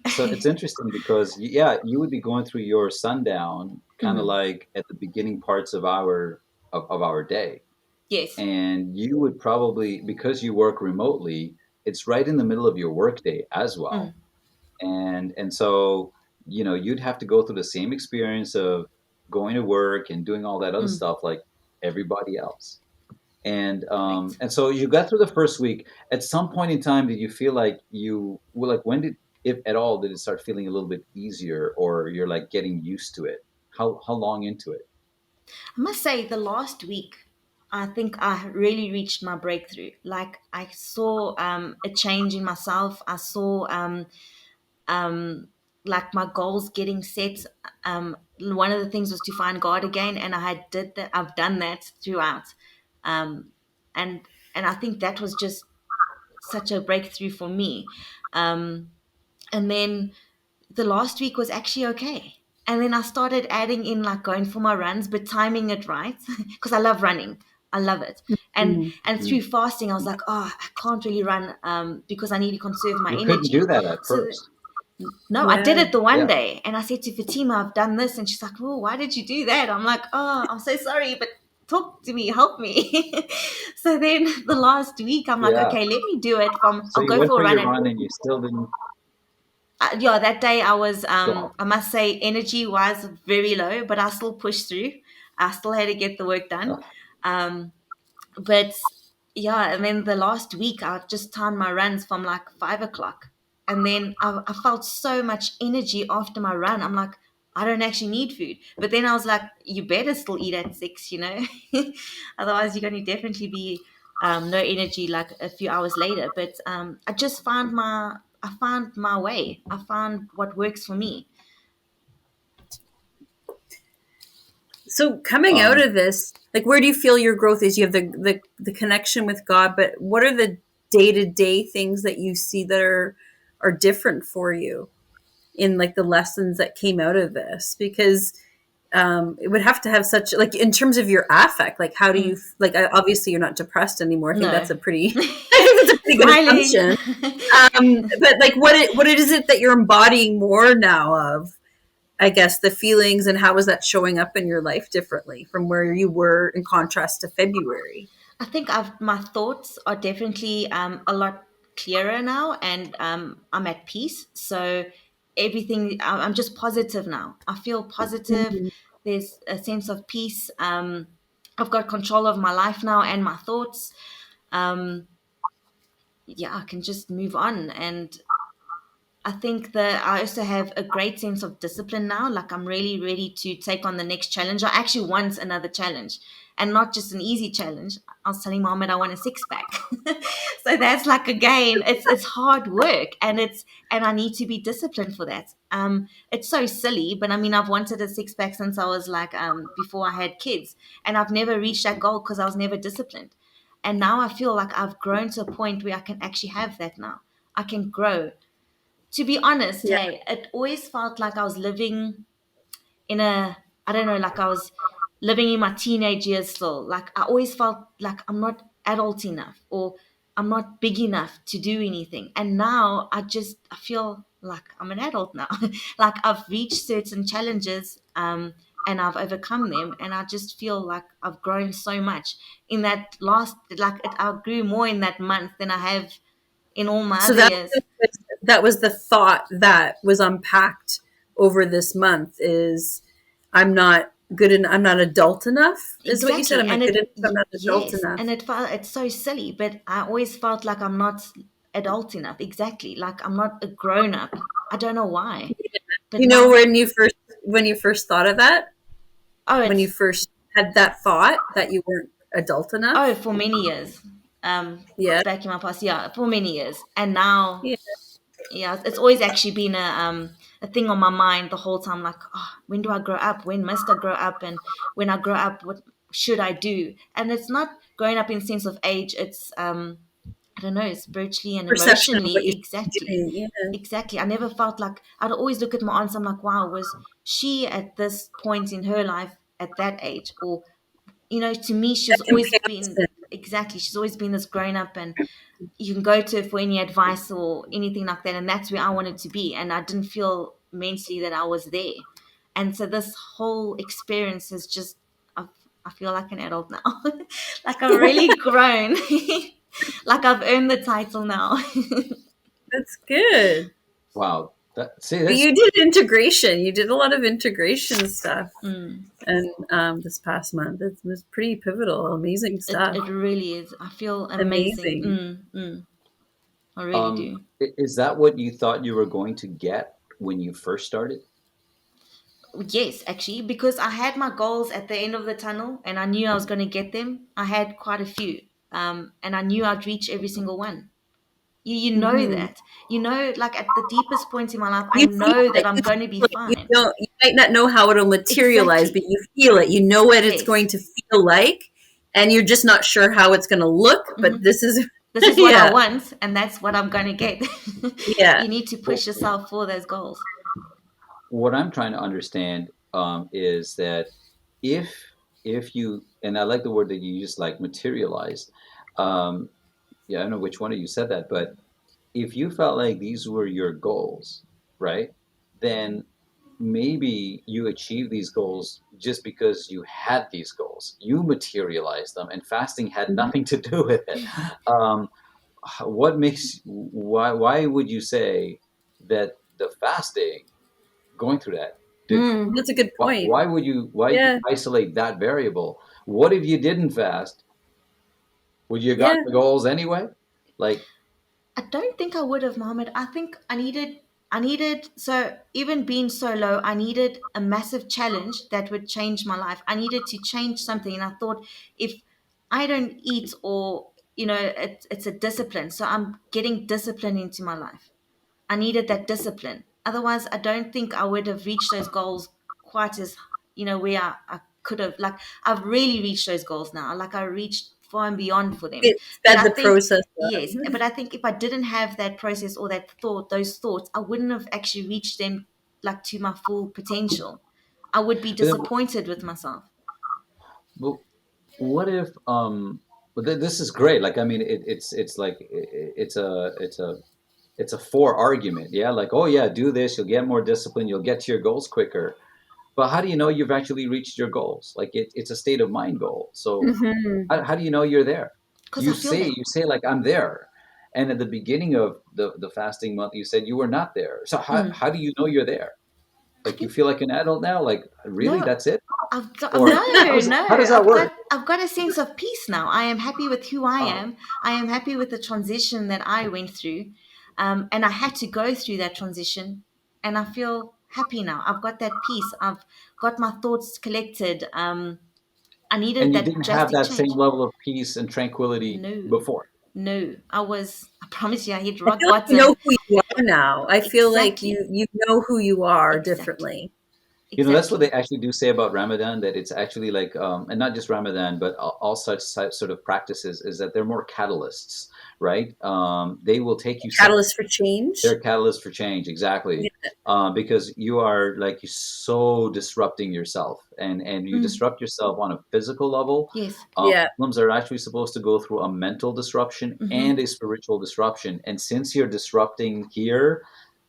so it's interesting because yeah, you would be going through your sundown kind of Mm, like at the beginning parts of our day, yes. and you would probably, because you work remotely, it's right in the middle of your workday as well, Mm, and so you'd have to go through the same experience of going to work and doing all that other mm, stuff like everybody else. And correct. and so you got through the first week. At some point in time, did you feel like you well, like when did, if at all, did it start feeling a little bit easier, or you're like getting used to it? How long into it? I must say, the last week, I think I really reached my breakthrough. Like, I saw a change in myself. I saw um, like my goals getting set. One of the things was to find God again, and I had did that. I've done that throughout, um, and and I think that was just such a breakthrough for me. Um, and then the last week was actually okay. And then I started adding in like going for my runs, but timing it right because I love running. I love it. Mhm. And Mm. through fasting, I was like, oh, I can't really run because I need to conserve my You couldn't do energy. that at So first. no, I did Yeah. it the one Yeah. day, and I said to Fatima, I've done this, and she's like, oh, why did you do that? I'm like, oh, I'm so sorry, but talk to me, help me. So then the last week, I'm like, Yeah. okay, let me do it from. So I'll you go went for a for run your and run and you still didn't yeah, that day I was, go on. I must say, energy was very low, but I still pushed through. I still had to get the work done. Oh, Um, but yeah, and then the last week I just timed my runs from like 5 o'clock. And then I felt so much energy after my run. I'm like, I don't actually need food. But then I was like, you better still eat at 6, you know? Otherwise, you're going to definitely be no energy like a few hours later. But I found my way. I found what works for me. So coming out um, of this, like where do you feel your growth is? You have the connection with God, but what are the day-to-day things that you see that are different for you in like the lessons that came out of this? Because it would have to have such like in terms of your affect, like how do you Mm. like obviously you're not depressed anymore. I think No. that's a pretty I think that's a pretty good Smiling. assumption. But like what is it that you're embodying more now of, I guess, the feelings, and how is that showing up in your life differently from where you were in contrast to February? I think my thoughts are definitely a lot clearer now, and I'm at peace. So everything, I'm just positive now. I feel positive. Mhm. There's a sense of peace. I've got control of my life now and my thoughts. Um, yeah, I can just move on, and I think that I also have a great sense of discipline now. Like I'm really ready to take on the next challenge. I actually want another challenge, and not just an easy challenge. I was telling Mohammed I want a six pack. So that's like, again, it's hard work, and I need to be disciplined for that. It's so silly, but I mean, I've wanted a six pack since I was like before I had kids, and I've never reached that goal because I was never disciplined. And now I feel like I've grown to a point where I can actually have that now. I can grow. To be honest, Yeah. hey, it always felt like I was living in a, I don't know, like I was living in my teenage years still. Like I always felt like I'm not adult enough, or I'm not big enough to do anything. And now I feel like I'm an adult now. Like I've reached certain challenges, and I've overcome them, and I just feel like I've grown so much in that last, like I grew more in that month than I have in all my So other years. that was the thought that was unpacked over this month is I'm not good and I'm not adult enough is what you said. Exactly. I'm And not good it, enough. I'm not adult yes, enough. and it's so silly, but I always felt like I'm not adult enough. Exactly. Like I'm not a grown up. I don't know why. But You know, now, when you first thought of that, oh, when you it's, first had that thought that you weren't adult oh, enough. for many years. Um, Yeah. Back in my past, yeah, for many years. And now, Yeah. yeah, it's always actually been a thing on my mind the whole time. Like, oh, when do I grow up? When must I grow up? And when I grow up, what should I do? And it's not growing up in sense of age. It's I don't know, spiritually and Perception of what emotionally. you should be Exactly. doing. Yeah. Exactly. I never felt like, I'd always look at my aunts. I'm like, wow, was she at this point in her life at that age? Or, to me, she's That always been, comparison. exactly, she's always been this grown up, and you can go to her for any advice or anything like that. And that's where I wanted to be. And I didn't feel mentally that I was there. And so this whole experience is just, I've, I feel like an adult now. Like I've really grown. Like I've earned the title now. That's good. Wow. See, But this. you did integration. You did a lot of integration stuff. Mm. And this past month, it was pretty pivotal, amazing It stuff. it really is. I feel amazing. Amazing. I really do. Is that what you thought you were going to get when you first started? Yes, actually, because I had my goals at the end of the tunnel, and I knew I was going to get them. I had quite a few, and I knew I'd reach every single one. You know Hmm. that. Like at the deepest points in my life, I You feel know that it. I'm You going to be feel it. You fine. don't. You might not know how it'll materialize, but Exactly. you feel it. You know what it's Yes. going to feel like, and you're just not sure how it's going to look. But Hmm. this is, This is what I yeah, want, and that's what I'm going to get. yeah. You need to Well, push yourself for those goals. what I'm trying to understand is that if if you, and I like the word that you use, like materialized. Um, yeah, I don't know which one of you said that, but if you felt like these were your goals, right? Then maybe you achieve these goals just because you had these goals. You materialized them, and fasting had Mhm. nothing to do with it. Um, what makes why would you say that the fasting, going through that, did That's a good point. why would you Yeah, isolate that variable? What if you didn't fast? Would you have gotten yeah. the goals anyway? Like, I don't think I would have, Mohammed. I think so even being so low, I needed a massive challenge that would change my life. I needed to change something. And I thought, if I don't eat, or, it's a discipline. So I'm getting discipline into my life. I needed that discipline. Otherwise, I don't think I would have reached those goals quite as, where I could have. Like, I've really reached those goals now. Like, I reached far and beyond for them. It But sped I the think, process yes, up. but I think if I didn't have that process or those thoughts, I wouldn't have actually reached them, like, to my full potential. I would be but then, disappointed with myself. but what if but this is great. Like, I mean, it's like it's a for argument. Yeah, like, oh yeah, do this, you'll get more discipline, you'll get to your goals quicker. But how do you know you've actually reached your goals? Like, it's a state of mind goal. So Hmm. how do you know you're there? Because I feel them. You say like, I'm there, and at the beginning of the fasting month, you said you were not there. So Mm. how do you know you're there? I Like, you think, feel like an adult now? Like, really, no, that's it? No, Or how does that work? I've got a sense of peace now. I am happy with who I Wow. am. I am happy with the transition that I went through. And I had to go through that transition, and I feel happy now. I've got that peace. I've got my thoughts collected. I needed And you that didn't have drastic that same change. level of peace and tranquility No, before. no. I promise you, I hit I rock feel like you know bottom. who you are now. I feel like Exactly, you know who you are exactly, differently. That's what they exactly. actually do say about Ramadan, that it's actually like, and not just Ramadan, but all such sort of practices, is that they're more catalysts, right? They will take you some. Catalyst for They're change. catalysts for change, exactly. Yeah. Because you are like so disrupting yourself, and you Mm, disrupt yourself on a physical level. yes. Yeah. Muslims are actually supposed to go through a mental disruption Mm-hmm. and a spiritual disruption, and since you're disrupting here,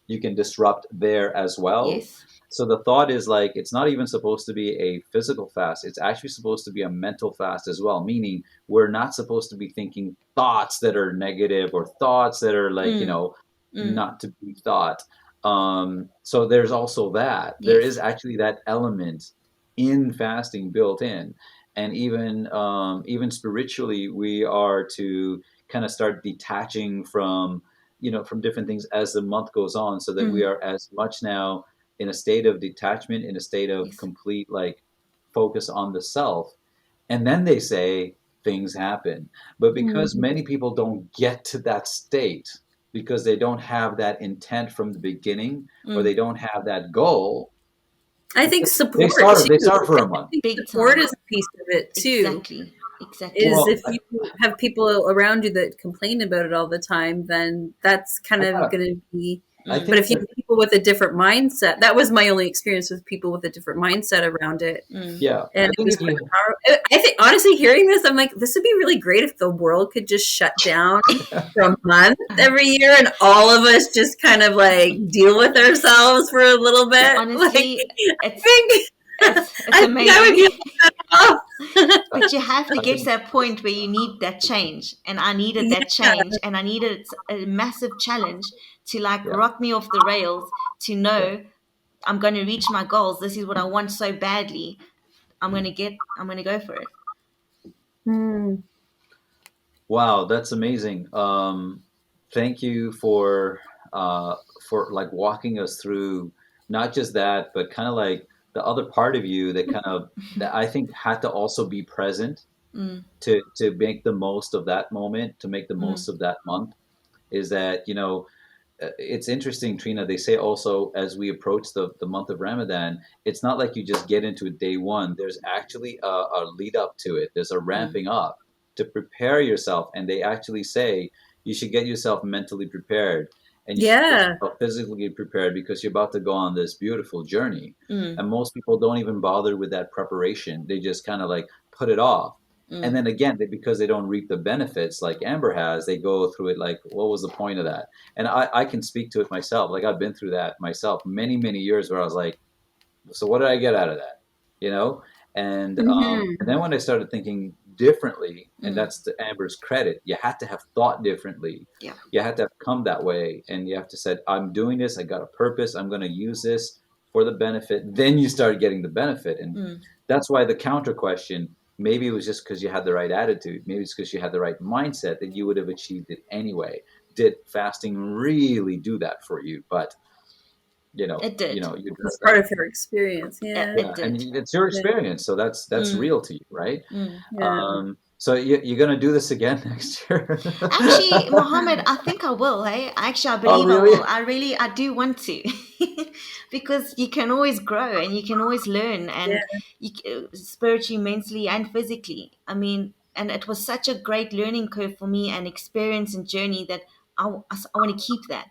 you can disrupt there as well. Yes. So the thought is like it's not even supposed to be a physical fast. It's actually supposed to be a mental fast as well, meaning we're not supposed to be thinking thoughts that are negative or thoughts that are like, Mm, mm, not to be thought. So there's also that. There is yes. actually that element in fasting built in. And even spiritually, we are to kind of start detaching from from different things as the month goes on, so that we Mm, are as much now in a state of detachment, in a state of yes. complete like focus on the self. And then they say things happen. But because Mhm. many people don't get to that state, because they don't have that intent from the beginning, or they Mm, don't have that goal, I think they support starve they too. starve for a I month. think big support time. is a piece of it too. Exactly. Exactly. Is Well, if you have people around you that complain about it all the time, then that's kind I of gotta going to be. I Mm, But think if you that, have people with a different mindset, that was my only experience with people with a different mindset around it. mm, yeah, And I it think was if quite you powerful. I think honestly, hearing this, I'm like, this would be really great if the world could just shut down for a month every year, and all of us just kind of like deal with ourselves for a little bit. Like, honestly, I it's think, it's I think I would amazing. be off. But you have to I get to think that point where you need that change. And I needed that Yeah. change, and I needed a massive challenge to like yeah, rock me off the rails to yeah. know I'm going to reach my goals. This is what I want so badly. I'm going to go for it. Hmm. Wow, that's amazing. Thank you for like walking us through not just that, but kind of like the other part of you that kind of that I think had to also be present Mm, to make the most of that moment, to make the mm, most of that month. Is that it's interesting, Trina. They say also as we approach the month of Ramadan, it's not like you just get into it day one. There's actually a lead up to it. There's a mm, ramping up to prepare yourself, and they actually say you should get yourself mentally prepared, and you should get Yeah. yourself physically prepared because you're about to go on this beautiful journey. mm, And most people don't even bother with that preparation. They just kind of like put it off. And mm, then again, because they don't reap the benefits like Amber has, they go through it like, what was the point of that? And I can speak to it myself. Like I've been through that myself many, many years where I was like, so what did I get out of that? You know? And Hmm. then when I started thinking differently, and mm. that's to Amber's credit, you had to have thought differently. Yeah. You had to have come that way, and you have to said, I'm doing this, I got a purpose, I'm gonna use this for the benefit. Then you start getting the benefit. And Mm, that's why the counter question, maybe it was just because you had the right attitude, maybe it's because you had the right mindset that you would have achieved it anyway. Did fasting really do that for you? But it did. you It's address that. part of her experience. Yeah. Yeah, It and did. it's your Yeah. experience, so that's Mm, real to you, right? mm. Yeah. So you're gonna do this again next year? Actually, Mohammed, I think I will. Hey, actually, I Oh, believe I will. really? I do want to, because you can always grow and you can always learn, Yeah. and spiritually, mentally, and physically. I mean, and it was such a great learning curve for me, and experience and journey that I want to keep that.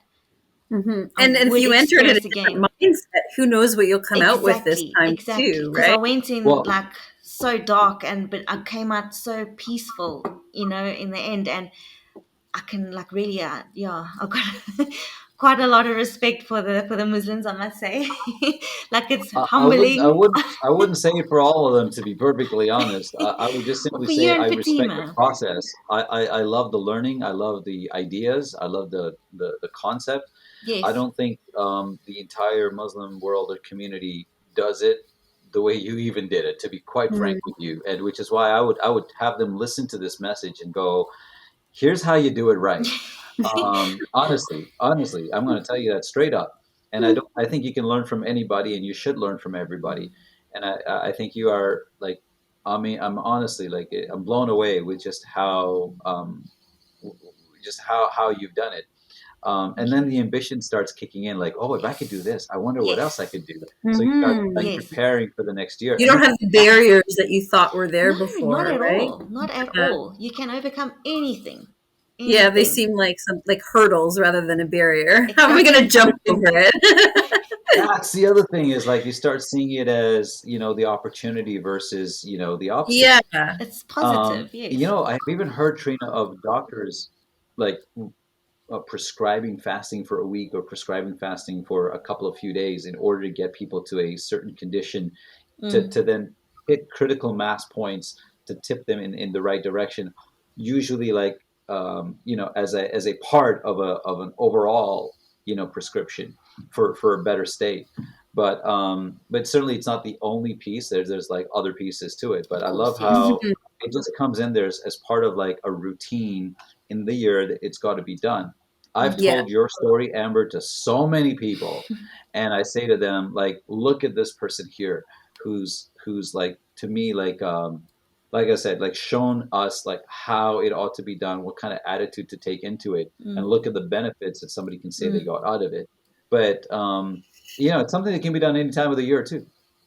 Hmm. I And if would you enter it in a experience different again. mindset, who knows what you'll come out with this Exactly, time exactly. too, Because I right? went in Well, like so dark, and but I came out so peaceful, in the end, and I can like really, yeah, I've got quite a lot of respect for the Muslims, I must say. Like it's I wouldn't, I humbling. wouldn't, I wouldn't say it for all of them, to be perfectly honest. I would just simply For you say and I respect the Fatima, process. I love the learning. I love the ideas. I love the concept. I yes. don't think the entire Muslim world or community does it the way you even did it, to be quite frank Mm. with you. And which is why I would have them listen to this message and go, here's how you do it right. Honestly, I'm going to tell you that straight up. And I don't. I think you can learn from anybody, and you should learn from everybody. Mm. And I think you are like. I mean, I'm honestly like I'm blown away with just how you've done it. And Thank then you. the ambition starts kicking in, like, oh, if I could do Yes. this, I wonder what else I Yes. could do. So you start like Hmm. Yes. preparing for the next year, You and don't that's have the barriers that you thought were there No, not before, at right? all. Not at Yeah. all. You can overcome anything. Yeah, they Anything. seem like some like hurdles rather than a barrier. How am I going to Exactly. jump over it? that's the other thing is like you start seeing it as the opportunity versus the obstacle. Yeah. It's positive. Yes. I've even heard, Trina, of doctors like prescribing fasting for a week or prescribing fasting for a couple of few days in order to get people to a certain condition Mm. to then hit critical mass points to tip them in the right direction. Usually, like as a part of an overall prescription for a better state. But certainly it's not the only piece. There's like other pieces to it. But Of I love course. Yes. how Mhm. it just comes in there as part of like a routine in the year that it's got to be done. I've Mm. Yeah. told your story, Amber, to so many people, and I say to them, like, look at this person here who's like to me like I said, like shown us like how it ought to be done, what kind of attitude to take into it, and Mm. look at the benefits that somebody can say they Mm. got out of it. But it's something that can be done any time of the year too,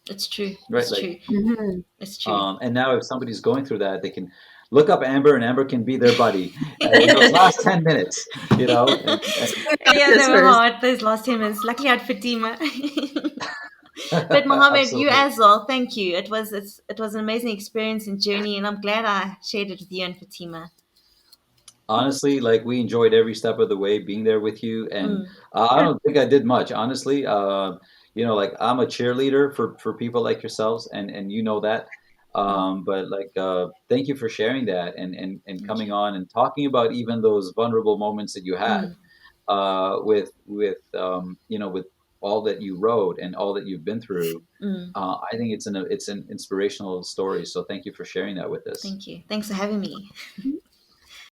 It's true. right? It's Like true. Mhm. It's true. and now if somebody's going through that, they can look up Amber, and Amber can be their buddy in those last 10 minutes, and So let me ask Yeah, they this were first. hard, those last 10 minutes. Luckily, I had Fatima. But Mohammed, you absolutely. as well. Thank you. It was an amazing experience and journey, and I'm glad I shared it with you and Fatima. Honestly, like we enjoyed every step of the way being there with you, and Mm. I don't think I did much, honestly. Like I'm a cheerleader for people like yourselves, and you know that. Mm. But like, thank you for sharing that and Thank coming you. on and talking about even those vulnerable moments that you had Mm. with all that you wrote and all that you've been through. Mm. I think it's an inspirational story. So thank you for sharing that with us. Thank you. Thanks for having me.